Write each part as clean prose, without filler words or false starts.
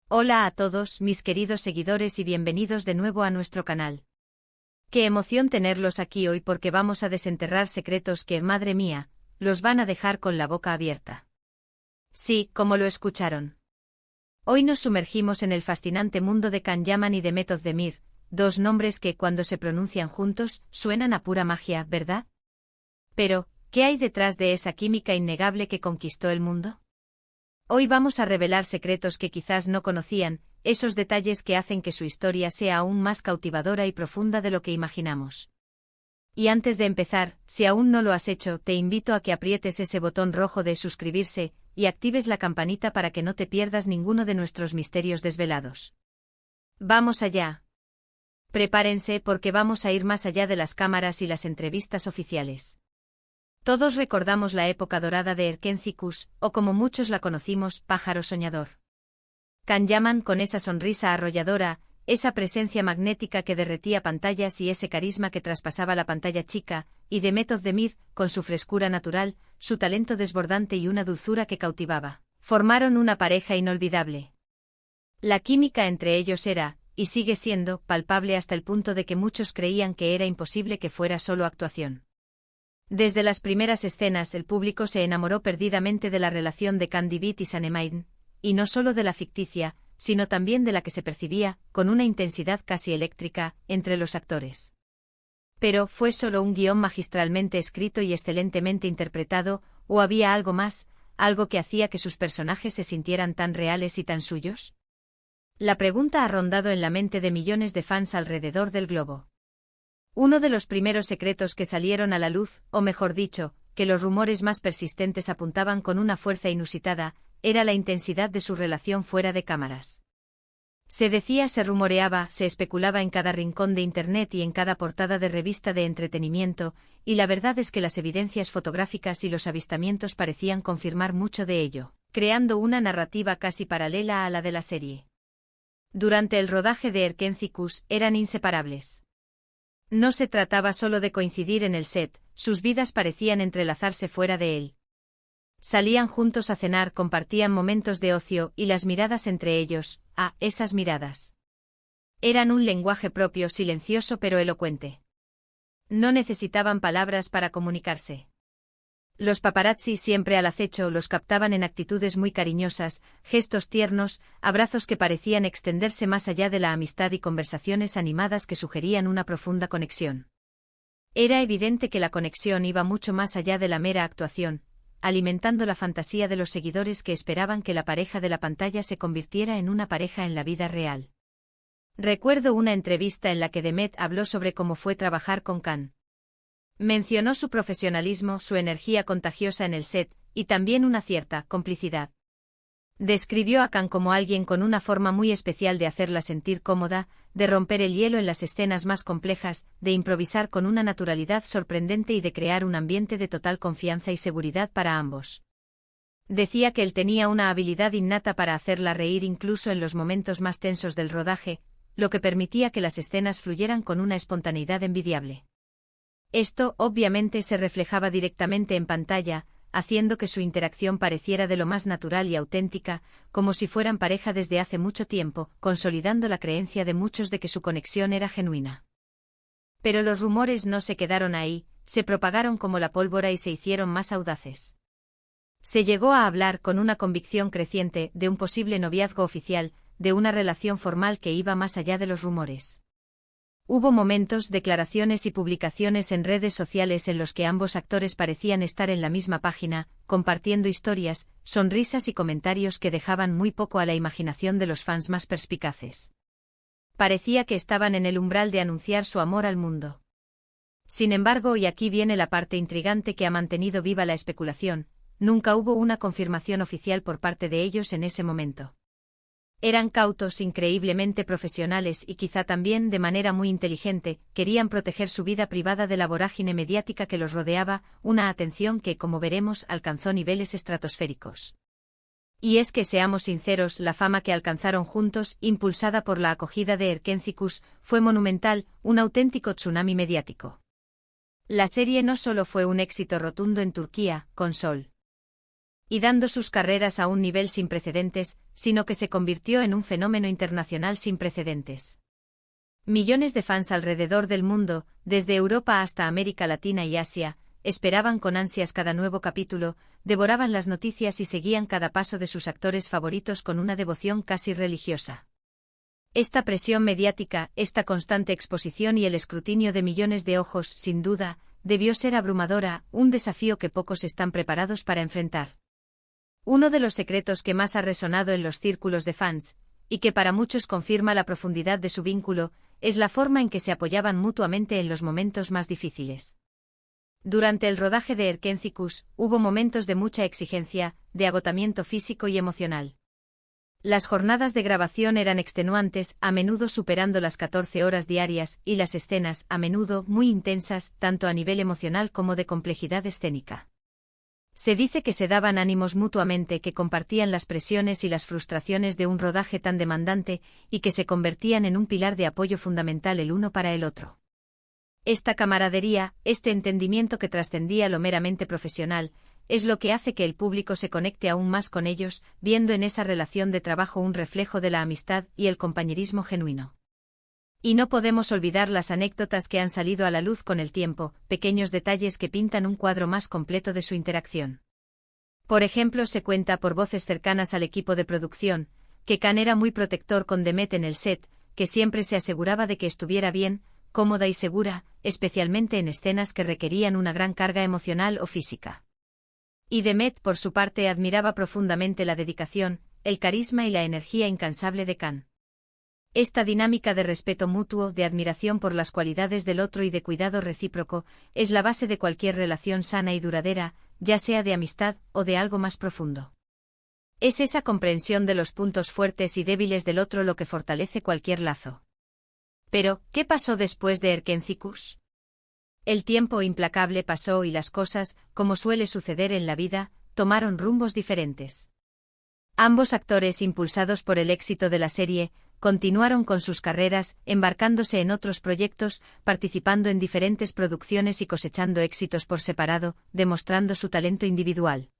Hola a todos mis queridos seguidores y bienvenidos de nuevo a nuestro canal. Qué emoción tenerlos aquí hoy porque vamos a desenterrar secretos que, madre mía, los van a dejar con la boca abierta. Sí, como lo escucharon. Hoy nos sumergimos en el fascinante mundo de Can Yaman y de Method Demir, dos nombres que, cuando se pronuncian juntos, suenan a pura magia, ¿verdad? Pero, ¿qué hay detrás de esa química innegable que conquistó el mundo? Hoy vamos a revelar secretos que quizás no conocían, esos detalles que hacen que su historia sea aún más cautivadora y profunda de lo que imaginamos. Y antes de empezar, si aún no lo has hecho, te invito a que aprietes ese botón rojo de suscribirse y actives la campanita para que no te pierdas ninguno de nuestros misterios desvelados. ¡Vamos allá! Prepárense porque vamos a ir más allá de las cámaras y las entrevistas oficiales. Todos recordamos la época dorada de Erkencicus, o como muchos la conocimos, Pájaro Soñador. Can Yaman con esa sonrisa arrolladora, esa presencia magnética que derretía pantallas y ese carisma que traspasaba la pantalla chica, y de Method Demir, con su frescura natural, su talento desbordante y una dulzura que cautivaba, formaron una pareja inolvidable. La química entre ellos era, y sigue siendo, palpable hasta el punto de que muchos creían que era imposible que fuera solo actuación. Desde las primeras escenas el público se enamoró perdidamente de la relación de Candy Beat y Sanemaiden, y no solo de la ficticia, sino también de la que se percibía, con una intensidad casi eléctrica, entre los actores. Pero, ¿fue solo un guión magistralmente escrito y excelentemente interpretado, o había algo más, algo que hacía que sus personajes se sintieran tan reales y tan suyos? La pregunta ha rondado en la mente de millones de fans alrededor del globo. Uno de los primeros secretos que salieron a la luz, o mejor dicho, que los rumores más persistentes apuntaban con una fuerza inusitada, era la intensidad de su relación fuera de cámaras. Se decía, se rumoreaba, se especulaba en cada rincón de Internet y en cada portada de revista de entretenimiento, y la verdad es que las evidencias fotográficas y los avistamientos parecían confirmar mucho de ello, creando una narrativa casi paralela a la de la serie. Durante el rodaje de Erkencicus eran inseparables. No se trataba solo de coincidir en el set, sus vidas parecían entrelazarse fuera de él. Salían juntos a cenar, compartían momentos de ocio y las miradas entre ellos, esas miradas. Eran un lenguaje propio, silencioso pero elocuente. No necesitaban palabras para comunicarse. Los paparazzi, siempre al acecho, los captaban en actitudes muy cariñosas, gestos tiernos, abrazos que parecían extenderse más allá de la amistad y conversaciones animadas que sugerían una profunda conexión. Era evidente que la conexión iba mucho más allá de la mera actuación, alimentando la fantasía de los seguidores que esperaban que la pareja de la pantalla se convirtiera en una pareja en la vida real. Recuerdo una entrevista en la que Demet habló sobre cómo fue trabajar con Can. Mencionó su profesionalismo, su energía contagiosa en el set, y también una cierta complicidad. Describió a Can como alguien con una forma muy especial de hacerla sentir cómoda, de romper el hielo en las escenas más complejas, de improvisar con una naturalidad sorprendente y de crear un ambiente de total confianza y seguridad para ambos. Decía que él tenía una habilidad innata para hacerla reír incluso en los momentos más tensos del rodaje, lo que permitía que las escenas fluyeran con una espontaneidad envidiable. Esto, obviamente, se reflejaba directamente en pantalla, haciendo que su interacción pareciera de lo más natural y auténtica, como si fueran pareja desde hace mucho tiempo, consolidando la creencia de muchos de que su conexión era genuina. Pero los rumores no se quedaron ahí, se propagaron como la pólvora y se hicieron más audaces. Se llegó a hablar con una convicción creciente de un posible noviazgo oficial, de una relación formal que iba más allá de los rumores. Hubo momentos, declaraciones y publicaciones en redes sociales en los que ambos actores parecían estar en la misma página, compartiendo historias, sonrisas y comentarios que dejaban muy poco a la imaginación de los fans más perspicaces. Parecía que estaban en el umbral de anunciar su amor al mundo. Sin embargo, y aquí viene la parte intrigante que ha mantenido viva la especulación, nunca hubo una confirmación oficial por parte de ellos en ese momento. Eran cautos, increíblemente profesionales y quizá también de manera muy inteligente, querían proteger su vida privada de la vorágine mediática que los rodeaba, una atención que, como veremos, alcanzó niveles estratosféricos. Y es que, seamos sinceros, la fama que alcanzaron juntos, impulsada por la acogida de Erkencicus, fue monumental, un auténtico tsunami mediático. La serie no solo fue un éxito rotundo en Turquía, con Sol. y dando sus carreras a un nivel sin precedentes, sino que se convirtió en un fenómeno internacional sin precedentes. Millones de fans alrededor del mundo, desde Europa hasta América Latina y Asia, esperaban con ansias cada nuevo capítulo, devoraban las noticias y seguían cada paso de sus actores favoritos con una devoción casi religiosa. Esta presión mediática, esta constante exposición y el escrutinio de millones de ojos, sin duda, debió ser abrumadora, un desafío que pocos están preparados para enfrentar. Uno de los secretos que más ha resonado en los círculos de fans, y que para muchos confirma la profundidad de su vínculo, es la forma en que se apoyaban mutuamente en los momentos más difíciles. Durante el rodaje de Erkénthicus, hubo momentos de mucha exigencia, de agotamiento físico y emocional. Las jornadas de grabación eran extenuantes, a menudo superando las 14 horas diarias, y las escenas, a menudo, muy intensas, tanto a nivel emocional como de complejidad escénica. Se dice que se daban ánimos mutuamente, que compartían las presiones y las frustraciones de un rodaje tan demandante, y que se convertían en un pilar de apoyo fundamental el uno para el otro. Esta camaradería, este entendimiento que trascendía lo meramente profesional, es lo que hace que el público se conecte aún más con ellos, viendo en esa relación de trabajo un reflejo de la amistad y el compañerismo genuino. Y no podemos olvidar las anécdotas que han salido a la luz con el tiempo, pequeños detalles que pintan un cuadro más completo de su interacción. Por ejemplo, se cuenta por voces cercanas al equipo de producción, que Khan era muy protector con Demet en el set, que siempre se aseguraba de que estuviera bien, cómoda y segura, especialmente en escenas que requerían una gran carga emocional o física. Y Demet, por su parte, admiraba profundamente la dedicación, el carisma y la energía incansable de Khan. Esta dinámica de respeto mutuo, de admiración por las cualidades del otro y de cuidado recíproco, es la base de cualquier relación sana y duradera, ya sea de amistad o de algo más profundo. Es esa comprensión de los puntos fuertes y débiles del otro lo que fortalece cualquier lazo. Pero, ¿qué pasó después de Erkénthicus? El tiempo implacable pasó y las cosas, como suele suceder en la vida, tomaron rumbos diferentes. Ambos actores, impulsados por el éxito de la serie, continuaron con sus carreras, embarcándose en otros proyectos, participando en diferentes producciones y cosechando éxitos por separado, demostrando su talento individual.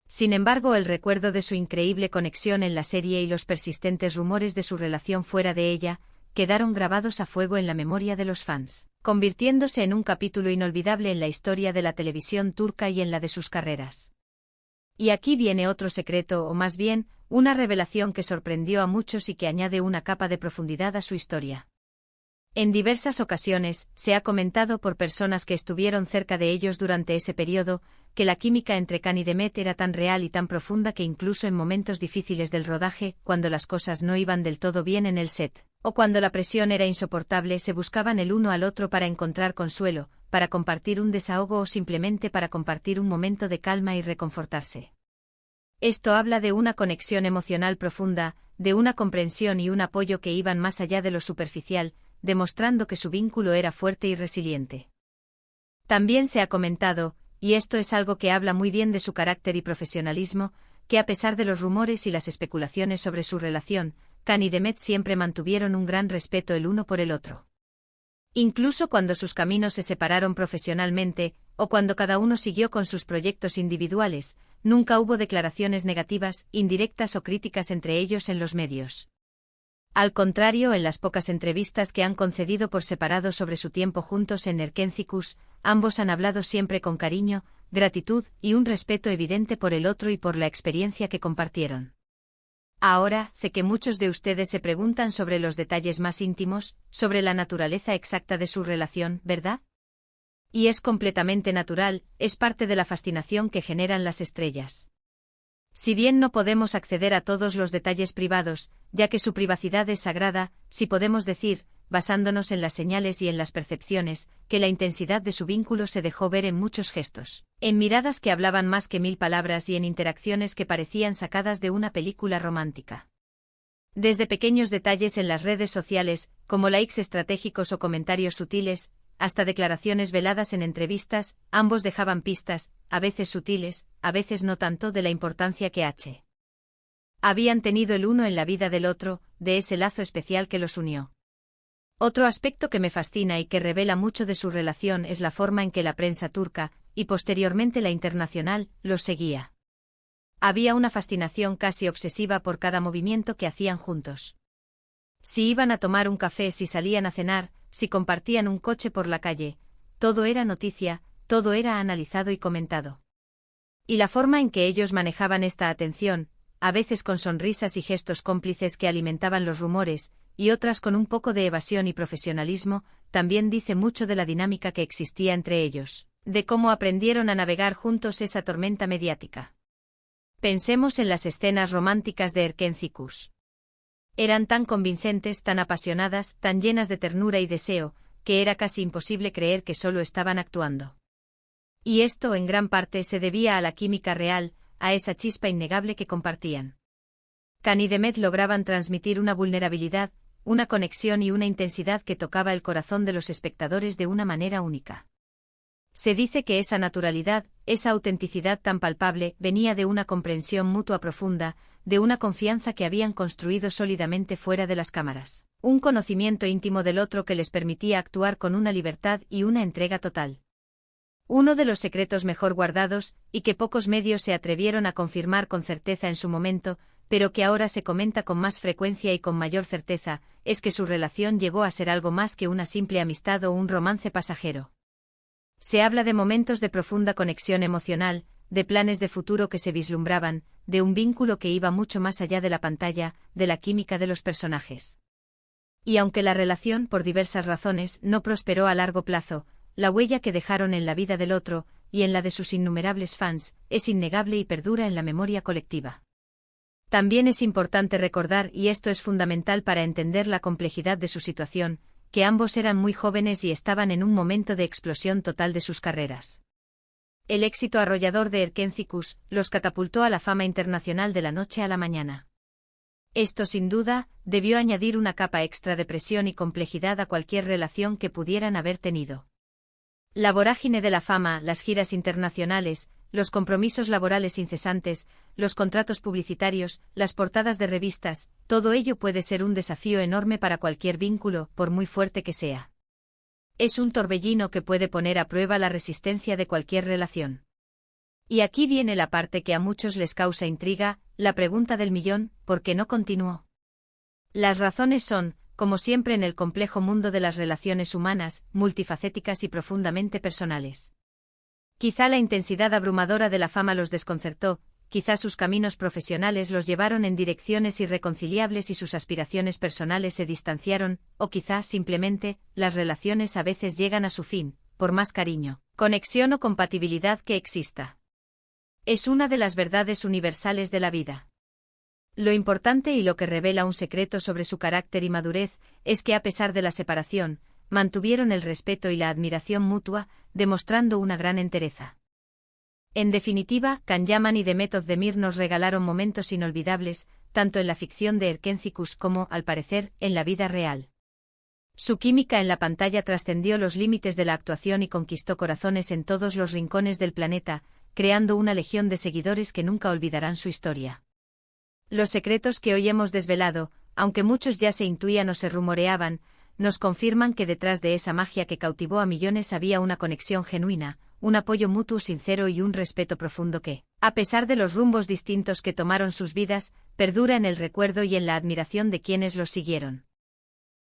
Sin embargo, el recuerdo de su increíble conexión en la serie y los persistentes rumores de su relación fuera de ella, quedaron grabados a fuego en la memoria de los fans, convirtiéndose en un capítulo inolvidable en la historia de la televisión turca y en la de sus carreras. Y aquí viene otro secreto, o más bien, una revelación que sorprendió a muchos y que añade una capa de profundidad a su historia. En diversas ocasiones, se ha comentado por personas que estuvieron cerca de ellos durante ese periodo, que la química entre Khan y Demet era tan real y tan profunda que incluso en momentos difíciles del rodaje, cuando las cosas no iban del todo bien en el set, o cuando la presión era insoportable, se buscaban el uno al otro para encontrar consuelo, para compartir un desahogo o simplemente para compartir un momento de calma y reconfortarse. Esto habla de una conexión emocional profunda, de una comprensión y un apoyo que iban más allá de lo superficial, demostrando que su vínculo era fuerte y resiliente. También se ha comentado, y esto es algo que habla muy bien de su carácter y profesionalismo, que a pesar de los rumores y las especulaciones sobre su relación, Khan y Demet siempre mantuvieron un gran respeto el uno por el otro. Incluso cuando sus caminos se separaron profesionalmente, o cuando cada uno siguió con sus proyectos individuales, nunca hubo declaraciones negativas, indirectas o críticas entre ellos en los medios. Al contrario, en las pocas entrevistas que han concedido por separado sobre su tiempo juntos en Erkénthicus, ambos han hablado siempre con cariño, gratitud y un respeto evidente por el otro y por la experiencia que compartieron. Ahora, sé que muchos de ustedes se preguntan sobre los detalles más íntimos, sobre la naturaleza exacta de su relación, ¿verdad? Y es completamente natural, es parte de la fascinación que generan las estrellas. Si bien no podemos acceder a todos los detalles privados, ya que su privacidad es sagrada, sí podemos decir, basándonos en las señales y en las percepciones, que la intensidad de su vínculo se dejó ver en muchos gestos, en miradas que hablaban más que 1000 palabras y en interacciones que parecían sacadas de una película romántica. Desde pequeños detalles en las redes sociales, como likes estratégicos o comentarios sutiles, hasta declaraciones veladas en entrevistas, ambos dejaban pistas, a veces sutiles, a veces no tanto, de la importancia que habían tenido el uno en la vida del otro, de ese lazo especial que los unió. Otro aspecto que me fascina y que revela mucho de su relación es la forma en que la prensa turca, y posteriormente la internacional, los seguía. Había una fascinación casi obsesiva por cada movimiento que hacían juntos. Si iban a tomar un café, si salían a cenar, si compartían un coche por la calle, todo era noticia, todo era analizado y comentado. Y la forma en que ellos manejaban esta atención, a veces con sonrisas y gestos cómplices que alimentaban los rumores, y otras con un poco de evasión y profesionalismo, también dice mucho de la dinámica que existía entre ellos, de cómo aprendieron a navegar juntos esa tormenta mediática. Pensemos en las escenas románticas de Erkéntzicus. Eran tan convincentes, tan apasionadas, tan llenas de ternura y deseo, que era casi imposible creer que solo estaban actuando. Y esto en gran parte se debía a la química real, a esa chispa innegable que compartían. Can y Demet lograban transmitir una vulnerabilidad, una conexión y una intensidad que tocaba el corazón de los espectadores de una manera única. Se dice que esa naturalidad, esa autenticidad tan palpable, venía de una comprensión mutua profunda, de una confianza que habían construido sólidamente fuera de las cámaras, un conocimiento íntimo del otro que les permitía actuar con una libertad y una entrega total. Uno de los secretos mejor guardados, y que pocos medios se atrevieron a confirmar con certeza en su momento, pero que ahora se comenta con más frecuencia y con mayor certeza, es que su relación llegó a ser algo más que una simple amistad o un romance pasajero. Se habla de momentos de profunda conexión emocional, de planes de futuro que se vislumbraban, de un vínculo que iba mucho más allá de la pantalla, de la química de los personajes. Y aunque la relación, por diversas razones, no prosperó a largo plazo, la huella que dejaron en la vida del otro, y en la de sus innumerables fans, es innegable y perdura en la memoria colectiva. También es importante recordar, y esto es fundamental para entender la complejidad de su situación, que ambos eran muy jóvenes y estaban en un momento de explosión total de sus carreras. El éxito arrollador de Erkéntzicus los catapultó a la fama internacional de la noche a la mañana. Esto, sin duda, debió añadir una capa extra de presión y complejidad a cualquier relación que pudieran haber tenido. La vorágine de la fama, las giras internacionales, los compromisos laborales incesantes, los contratos publicitarios, las portadas de revistas, todo ello puede ser un desafío enorme para cualquier vínculo, por muy fuerte que sea. Es un torbellino que puede poner a prueba la resistencia de cualquier relación. Y aquí viene la parte que a muchos les causa intriga, la pregunta del millón: ¿por qué no continuó? Las razones son, como siempre en el complejo mundo de las relaciones humanas, multifacéticas y profundamente personales. Quizá la intensidad abrumadora de la fama los desconcertó, quizá sus caminos profesionales los llevaron en direcciones irreconciliables y sus aspiraciones personales se distanciaron, o quizá, simplemente, las relaciones a veces llegan a su fin, por más cariño, conexión o compatibilidad que exista. Es una de las verdades universales de la vida. Lo importante y lo que revela un secreto sobre su carácter y madurez, es que a pesar de la separación, mantuvieron el respeto y la admiración mutua, demostrando una gran entereza. En definitiva, Can Yaman y Demet Özdemir nos regalaron momentos inolvidables, tanto en la ficción de Erkéntzicus como, al parecer, en la vida real. Su química en la pantalla trascendió los límites de la actuación y conquistó corazones en todos los rincones del planeta, creando una legión de seguidores que nunca olvidarán su historia. Los secretos que hoy hemos desvelado, aunque muchos ya se intuían o se rumoreaban, nos confirman que detrás de esa magia que cautivó a millones había una conexión genuina, un apoyo mutuo sincero y un respeto profundo que, a pesar de los rumbos distintos que tomaron sus vidas, perdura en el recuerdo y en la admiración de quienes los siguieron.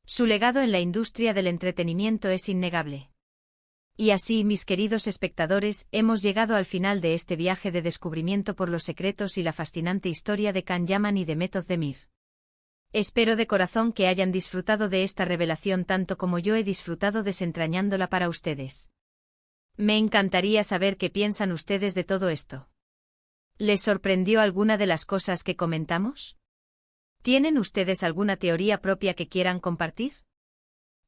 Su legado en la industria del entretenimiento es innegable. Y así, mis queridos espectadores, hemos llegado al final de este viaje de descubrimiento por los secretos y la fascinante historia de Can Yaman y Demet Özdemir. Espero de corazón que hayan disfrutado de esta revelación tanto como yo he disfrutado desentrañándola para ustedes. Me encantaría saber qué piensan ustedes de todo esto. ¿Les sorprendió alguna de las cosas que comentamos? ¿Tienen ustedes alguna teoría propia que quieran compartir?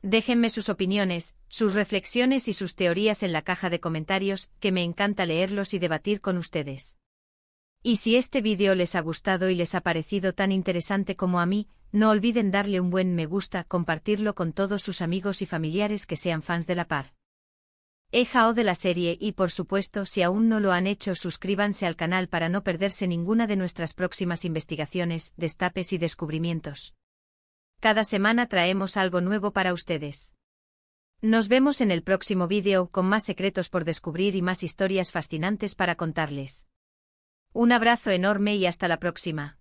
Déjenme sus opiniones, sus reflexiones y sus teorías en la caja de comentarios, que me encanta leerlos y debatir con ustedes. Y si este vídeo les ha gustado y les ha parecido tan interesante como a mí, no olviden darle un buen me gusta, compartirlo con todos sus amigos y familiares que sean fans de la par. EJA o de la serie y por supuesto si aún no lo han hecho suscríbanse al canal para no perderse ninguna de nuestras próximas investigaciones, destapes y descubrimientos. Cada semana traemos algo nuevo para ustedes. Nos vemos en el próximo vídeo con más secretos por descubrir y más historias fascinantes para contarles. Un abrazo enorme y hasta la próxima.